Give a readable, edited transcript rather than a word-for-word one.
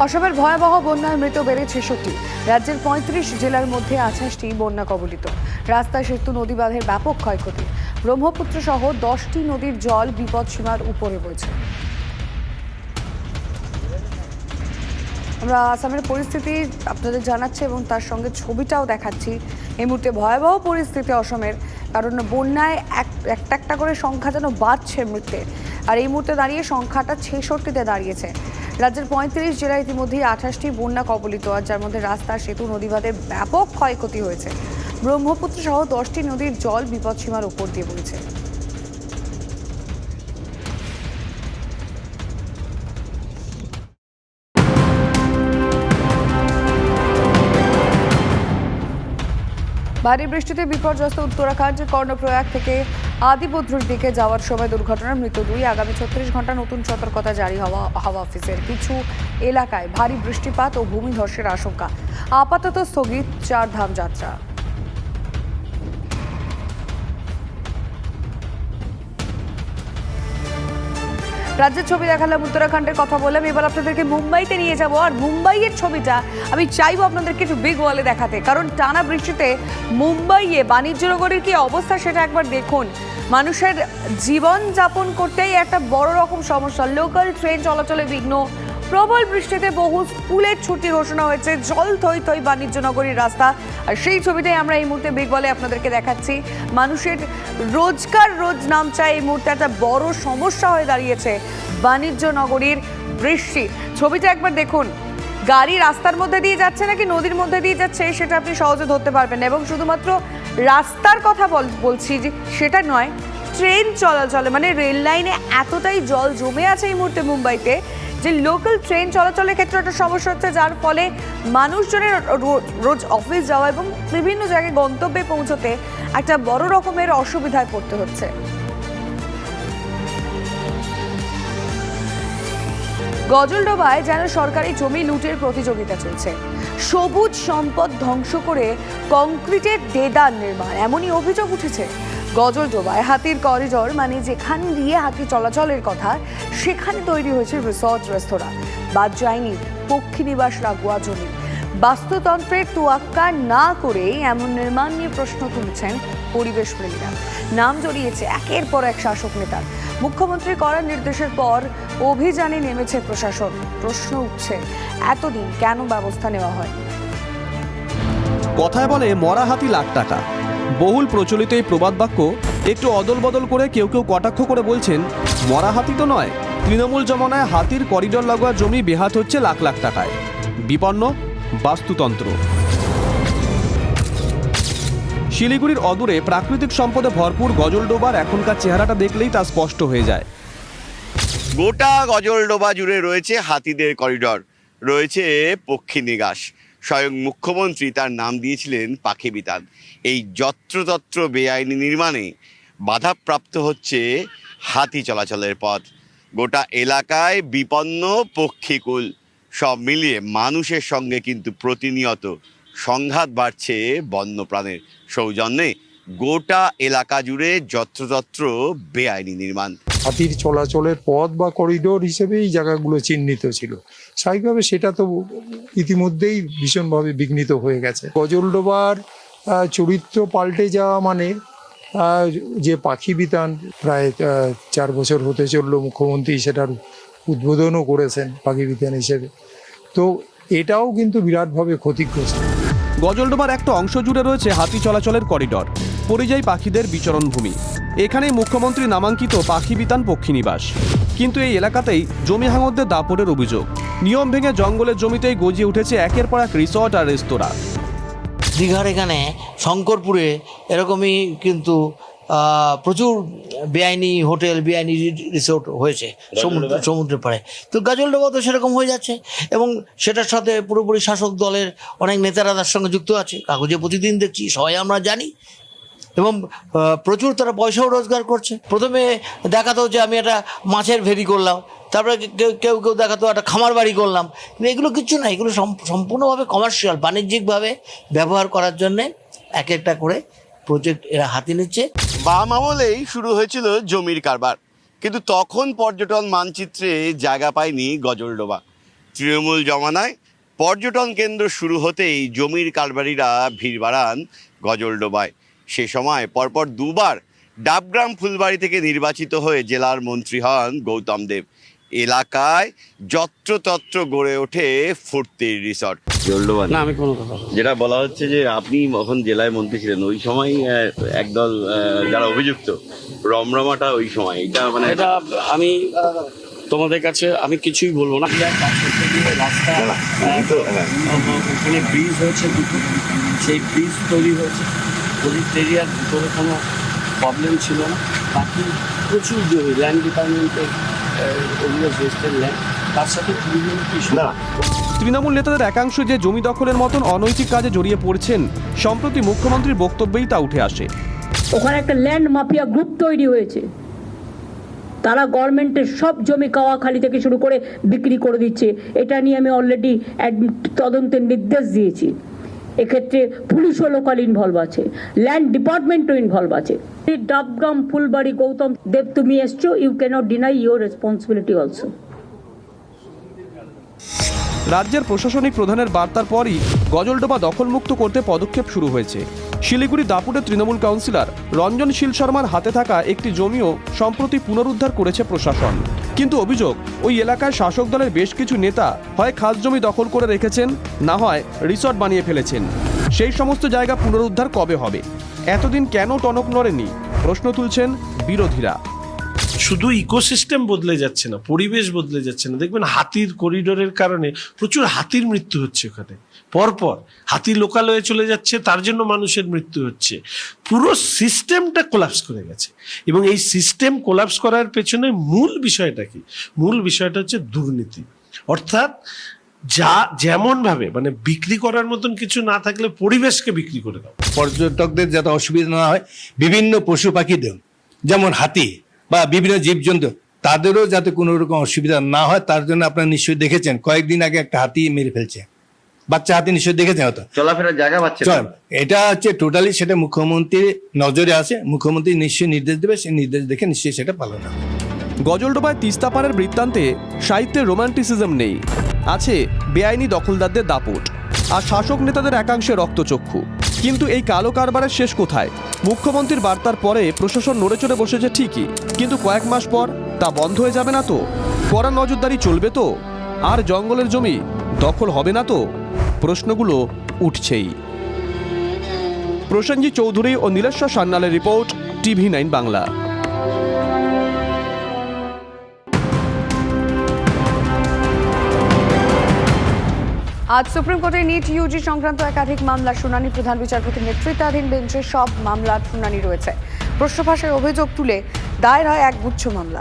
অসমের ভয়াবহ বন্যায় মৃত বেড়ে ৬৬। রাজ্যের ৩৫ জেলার মধ্যে ২৮টি বন্যা কবলিত। রাস্তা, সেতু, নদী বাঁধের ব্যাপক ক্ষয়ক্ষতি। ব্রহ্মপুত্র সহ ১০টি নদীর জল বিপদসীমার উপরে বইছে। আমরা আসামের পরিস্থিতি আপনাদের জানাচ্ছি এবং তার সঙ্গে ছবিটাও দেখাচ্ছি। এই মুহূর্তে ভয়াবহ পরিস্থিতি অসমের, কারণ বন্যায় একটা একটা করে সংখ্যা যেন বাড়ছে মৃতের। আর এই মুহূর্তে দাঁড়িয়ে সংখ্যাটা ৬৬তে দাঁড়িয়েছে। রাজ্যের ৩৫ জেলায় ইতিমধ্যেই ২৮টি বন্যা কবলিত, আর যার মধ্যে রাস্তা, সেতু, নদীবাঁধের ব্যাপক ক্ষয়ক্ষতি হয়েছে। ব্রহ্মপুত্র সহ 10টি নদীর জল বিপদসীমার উপর দিয়ে বইছে। ভারী বৃষ্টিতে বিপর্যস্ত উত্তরাখণ্ডের কর্ণপ্রয়াগ থেকে আদিবদ্রুর দিকে যাওয়ার সময় দুর্ঘটনার মৃত্যু 2। আগামী 36 ঘন্টা নতুন সতর্কতা জারি হাওয়া অফিসের। কিছু এলাকায় ভারী বৃষ্টিপাত ও ভূমিধসের আশঙ্কা। আপাতত স্থগিত 4 ধাম যাত্রা। রাজ্যের ছবি দেখালাম, উত্তরাখণ্ডের কথা বললাম, এবার আপনাদেরকে মুম্বাইতে নিয়ে যাব। আর মুম্বাইয়ের ছবিটা আমি চাইবো আপনাদেরকে একটু বিগ ওয়ালে দেখাতে, কারণ টানা বৃষ্টিতে মুম্বাইয়ে বাণিজ্য নগরীর কি অবস্থা সেটা একবার দেখুন। মানুষের জীবন যাপন করতেই একটা বড় রকম সমস্যা। লোকাল ট্রেন চলাচলে বিঘ্ন, প্রবল বৃষ্টিতে বহু স্কুলের ছুটি ঘোষণা হয়েছে, জল থই থই বাণিজ্য নগরীর রাস্তা। আর সেই ছবিটাই আমরা এই মুহূর্তে বিগ বলে আপনাদেরকে দেখাচ্ছি। মানুষের রোজগার রোজ নামচা এই মুহূর্তে একটা বড় সমস্যা হয়ে দাঁড়িয়েছে বাণিজ্য নগরীর বৃষ্টি। ছবিটা একবার দেখুন, গাড়ি রাস্তার মধ্যে দিয়ে যাচ্ছে নাকি নদীর মধ্যে দিয়ে যাচ্ছে সেটা আপনি সহজে ধরতে পারবেন না। এবং শুধুমাত্র রাস্তার কথা বলছি যে সেটা নয়, ট্রেন চলাচলে মানে রেল লাইনে এতটাই জল জমে আছে এই মুহূর্তে মুম্বাইতে যে লোকাল ট্রেন চলাচলের ক্ষেত্রে একটা সমস্যা হচ্ছে, যার ফলে মানুষজনের রোজ অফিস যাওয়া এবং বিভিন্ন জায়গায় গন্তব্যে পৌঁছতে একটা বড় রকমের অসুবিধায় পড়তে হচ্ছে। গজলডোবায় যেন সরকারি জমি লুটের প্রতিযোগিতা চলছে। সবুজ সম্পদ ধ্বংস করে কংক্রিটের দেদার নির্মাণ, এমনই অভিযোগ উঠেছে। গজলডোবায় হাতির করিডর, মানে যেখান দিয়ে হাতি চলাচলের কথা সেখানে তৈরি হয়েছে রিসর্ট, রেস্তোরাঁ। বাদ যায়নি পক্ষী নিবাস লাগোয়া জমি। বাস্তুতন্ত্রের তোয়াক্কা না করে এমন নির্মাণ নিয়ে প্রশ্ন তুলছেন পরিবেশ প্রেমীরা। নাম জড়িয়েছে একের পর এক শাসক নেতার। মুখ্যমন্ত্রীর কড়া নির্দেশের পর অভিযানে নেমেছে প্রশাসন। প্রশ্ন উঠছে, এতদিন কেন ব্যবস্থা নেওয়া হয়? কথায় বলে মরা হাতি লাখ টাকা। বহুল প্রচলিত এই প্রবাদ বাক্য একটু অদল বদল করে কেউ কেউ কটাক্ষ করে বলছেন, মরা হাতি তো নয়, তৃণমূল জমানায় হাতির করিডর লাগোয়া জমি বেহাত হচ্ছে লাখ লাখ টাকায়। বিপন্ন বাস্তুতন্ত্র। শিলিগুড়ির অদূরে প্রাকৃতিক সম্পদে ভরপুর গজলডোবার এখনকার চেহারাটা দেখলেই তা স্পষ্ট হয়ে যায়। গোটা গজলডোবা জুড়ে রয়েছে হাতিদের করিডর, রয়েছে পক্ষী নিবাস। স্বয়ং মুখ্যমন্ত্রী তার নাম দিয়েছিলেন পাখি বিতান। এই যত্রতত্র বেআইনি নির্মাণে বাধাপ্রাপ্ত হচ্ছে হাতি চলাচলের পথ। গোটা এলাকায় বিপন্ন পক্ষীকুল। সব মিলিয়ে মানুষের সঙ্গে কিন্তু প্রতিনিয়ত সংঘাত বাড়ছে বন্যপ্রাণের সৌজন্যে। গোটা এলাকা জুড়ে যত্রতত্র বেআইনি নির্মাণ। হাতির চলাচলের পথ বা করিডোর হিসেবে এই জায়গাগুলো চিহ্নিত ছিল। স্বাভাবিকভাবে সেটা তো ইতিমধ্যেই ভীষণভাবে বিঘ্নিত হয়ে গেছে। গজলডোবার চরিত্র পাল্টে যাওয়া মানে যে পাখি বিতান প্রায় 4 বছর হতে চললো, মুখ্যমন্ত্রী সেটার উদ্বোধনও করেছেন পাখি বিতান হিসেবে, তো এটাও কিন্তু বিরাটভাবে ক্ষতিগ্রস্ত। গজলডোবার একটা অংশ জুড়ে রয়েছে হাতি চলাচলের করিডর, পরিযায়ী পাখিদের বিচরণ ভূমি। এখানেই মুখ্যমন্ত্রী নামাঙ্কিত পাখি বিতান পক্ষী নিবাস। কিন্তু এই এলাকাতেই জমি হাঙরদের দাপটের অভিযোগ। নিয়ম ভেঙে জঙ্গলের জমিতেই গজিয়ে উঠেছে একের পর এক রিসর্ট আর রেস্তোরাঁ। দীঘার এখানে শঙ্করপুরে এরকমই কিন্তু প্রচুর বেআইনি হোটেল, বেআইনি রিসোর্ট হয়েছে সমুদ্রের পাড়ে। তো গজলডোবা তো সেরকম হয়ে যাচ্ছে, এবং সেটার সাথে পুরোপুরি শাসক দলের অনেক নেতারা তার সঙ্গে যুক্ত আছে। কাগজে প্রতিদিন দেখছি, সবাই আমরা জানি, এবং প্রচুর তারা পয়সাও রোজগার করছে। প্রথমে দেখাতো যে আমি একটা মাছের ভেরি করলাম, তারপরে কেউ কেউ দেখাতো একটা খামার বাড়ি করলাম, কিন্তু এগুলো কিচ্ছু না। এগুলো সম্পূর্ণভাবে কমার্শিয়াল, বাণিজ্যিকভাবে ব্যবহার করার জন্যে এক একটা করে প্রজেক্ট এরা হাতে নিচ্ছে। বাম আমলেই শুরু হয়েছিল জমির কারবার, কিন্তু তখন পর্যটন মানচিত্রে জায়গা পায়নি গজলডোবা। তৃণমূল জমানায় পর্যটন কেন্দ্র শুরু হতেই জমির কারবারিরা ভিড় বাড়ান গজলডোবায়। সে সময় পরপর দুবার ডাবগ্রাম ফুলবাড়ি থেকে নির্বাচিত হয়ে জেলার মন্ত্রী হন গৌতম দেব। এলাকায় যত্রতত্র গড়ে ওঠে ফুর্তির রিসর্ট। গজলডোবা না, আমি কোনো কথা বলবো না। যেটা বলা হচ্ছে যে আপনি যখন জেলায় মন্ত্রী ছিলেন ওই সময় একদল যারা অভিযুক্ত রমরমাটা ওই সময় এটা মানে এটা আমি তোমাদের কাছে আমি কিছুই বলবো না। রাস্তা ওখানে ব্রিজ হয়েছে দুটো, সেই ব্রিজ তৈরি হয়েছে, প্রজেক্ট এরিয়ার ভিতরে কোনো প্রবলেম ছিল না। বাকি প্রচুর জমি ল্যান্ড ডিপার্টমেন্টের ওগুলো রেজিস্টার্ড ল্যান্ড, তার সাথে কিছু না। তৃণমূল নেতাদের একাংশ যে জমি দখলের মতন অনৈতিক কাজে জড়িয়ে পড়ছেন, সম্প্রতি মুখ্যমন্ত্রীর বক্তব্যেই তা উঠে আসে। ওখানে একটা ল্যান্ড মাফিয়া গ্রুপ তৈরি হয়েছে, তারা গভর্নমেন্টের সব জমি কাওয়াখালি থেকে শুরু করে বিক্রি করে দিচ্ছে। এটা নিয়ে আমি অলরেডি তদন্তের নির্দেশ দিয়েছি। এক্ষেত্রে পুলিশও লোকাল ইনভলভ আছে, ল্যান্ড ডিপার্টমেন্টও ইনভলভ আছে। ডাবগ্রাম ফুলবাড়ি গৌতম দেব তুমি এসছো, you can't deny your responsibility also. রাজ্যের প্রশাসনিক প্রধানের বার্তার পরই গজলডোবা দখলমুক্ত করতে পদক্ষেপ শুরু হয়েছে। শিলিগুড়ি দাপুটের তৃণমূল কাউন্সিলর রঞ্জন শীল শর্মার হাতে থাকা একটি জমিও সম্প্রতি পুনরুদ্ধার করেছে প্রশাসন। কিন্তু অভিযোগ, ওই এলাকায় শাসক দলের বেশ কিছু নেতা হয় খাস জমি দখল করে রেখেছেন, না হয় রিসর্ট বানিয়ে ফেলেছেন। সেই সমস্ত জায়গা পুনরুদ্ধার কবে হবে? এতদিন কেন টনক নড়েনি প্রশ্ন তুলছেন বিরোধীরা। শুধু ইকোসিস্টেম বদলে যাচ্ছে না, পরিবেশ বদলে যাচ্ছে না। দেখবেন হাতির করিডোরের কারণে প্রচুর হাতির মৃত্যু হচ্ছে ওখানে, পরপর হাতি লোকালয়ে চলে যাচ্ছে, তার জন্য মানুষের মৃত্যু হচ্ছে। পুরো সিস্টেমটা কোলাপস করে গেছে। এবং এই সিস্টেম কোলাপস করার পেছনে মূল বিষয়টা কি? মূল বিষয়টা হচ্ছে দুর্নীতি। অর্থাৎ যেমন ভাবে মানে বিক্রি করার মতন কিছু না থাকলে পরিবেশকে বিক্রি করে দাও। পর্যটকদের যাতে অসুবিধা না হয়, বিভিন্ন পশু পাখিদের যেমন হাতি বা বিভিন্ন জীবজন্তু তাদেরও যাতে কোনো রকম অসুবিধা না হয়, তার জন্য আপনারা নিশ্চয়ই দেখেছেন কয়েকদিন আগে একটা হাতি মেরে ফেলছে, বাচ্চা হাতি, নিশ্চয়ই দেখেছেন হয়তো। চলাফেরার জায়গা পাচ্ছে না। এটা হচ্ছে টোটালি সেটা মুখ্যমন্ত্রীর নজরে আছে, মুখ্যমন্ত্রী নিশ্চয়ই নির্দেশ দেবে, সেই নির্দেশ দেখে নিশ্চয়ই সেটা পালন হবে। গজলডোবায় তিস্তাপাড়ের বৃত্তান্তে সাহিত্যের রোমান্টিসিজম নেই, আছে বেআইনি দখলদারদের দাপট আর শাসক নেতাদের একাংশে রক্তচক্ষু। কিন্তু এই কালো কারবারের শেষ কোথায়? মুখ্যমন্ত্রীর বার্তার পরে প্রশাসন নড়েচড়ে বসেছে ঠিকই, কিন্তু কয়েক মাস পর তা বন্ধ হয়ে যাবে না তো? কড়া নজরদারি চলবে তো? আর জঙ্গলের জমি দখল হবে না তো? প্রশ্নগুলো উঠছেই। প্রসেনজিৎ চৌধুরী ও নীলেশ্বর সান্যালের রিপোর্ট, TV9 বাংলা। আজ সুপ্রিম কোর্টে নিট ইউজি সংক্রান্ত একাধিক মামলার শুনানি। প্রধান বিচারপতির নেতৃত্বাধীন বেঞ্চে সব মামলার শুনানি রয়েছে। প্রশ্ন ফাঁসের অভিযোগ তুলে দায়ের হয় এক গুচ্ছ মামলা।